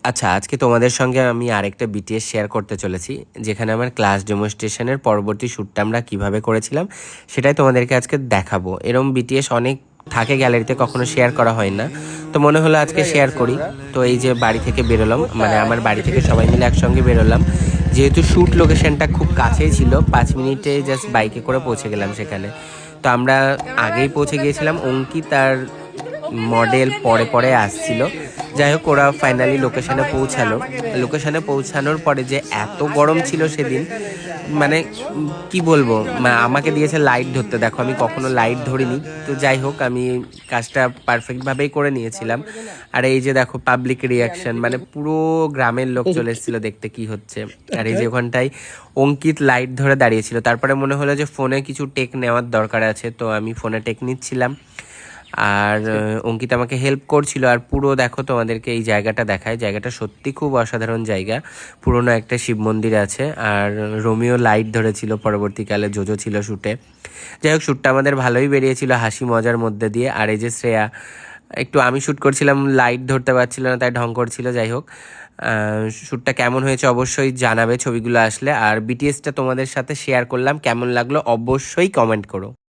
আচ্ছা, আজকে তোমাদের সঙ্গে আমি আরেকটা বিটিএস শেয়ার করতে চলেছি, যেখানে আমার ক্লাস ডেমনস্ট্রেশনের পরবর্তী শ্যুটটা আমরা কীভাবে করেছিলাম সেটাই তোমাদেরকে আজকে দেখাবো। এরম বিটিএস অনেক থাকে গ্যালারিতে, কখনো শেয়ার করা হয় না, তো মনে হলো আজকে শেয়ার করি। তো এই যে বাড়ি থেকে বেরোলাম, মানে আমার বাড়ি থেকে সবাই মিলে একসঙ্গে বেরোলাম, যেহেতু শ্যুট লোকেশনটা খুব কাছেই ছিল, 5 মিনিটে জাস্ট বাইকে করে পৌঁছে গেলাম সেখানে। তো আমরা আগেই পৌঁছে গিয়েছিলাম, অঙ্কিত আর মডেল পরে পরে আসছিল। যাই হোক, ওরা ফাইনালি লোকেশানে পৌঁছালো। লোকেশানে পৌঁছানোর পরে যে এত গরম ছিল সেদিন, মানে কি বলবো, আমাকে দিয়েছে লাইট ধরতে। দেখো, আমি কখনো লাইট ধরিনি, তো যাই হোক আমি কাজটা পারফেক্টভাবেই করে নিয়েছিলাম। আর এই যে দেখো পাবলিক রিয়াকশন, মানে পুরো গ্রামের লোক চলে এসেছিলো দেখতে কি হচ্ছে। আর এই যে ওখানটায় অঙ্কিত লাইট ধরে দাঁড়িয়েছিল, তারপরে মনে হলো যে ফোনে কিছু টেক নেওয়ার দরকার আছে, তো আমি ফোনে টেক নিচ্ছিলাম। আর অঙ্কিত আমাকে হেল্প করছিল। আর পুরো দেখো, তোমাদেরকে এই জায়গাটা দেখায়, জায়গাটা সত্যি খুব অসাধারণ জায়গা। পুরনো একটা শিব মন্দির আছে। আর রোমিও লাইট ধরেছিল, পরবর্তীকালে জোজো ছিল শ্যুটে। যাই হোক, শ্যুটটা আমাদের ভালোই বেরিয়েছিল, হাসি মজার মধ্যে দিয়ে। আর এই যে শ্রেয়া, একটু আমি শ্যুট করছিলাম, লাইট ধরতে পারছিল না, তাই ঢং করছিল। যাই হোক, শ্যুটটা কেমন হয়েছে অবশ্যই জানাবে ছবিগুলো আসলে। আর বিটিএসটা তোমাদের সাথে শেয়ার করলাম, কেমন লাগলো অবশ্যই কমেন্ট করো।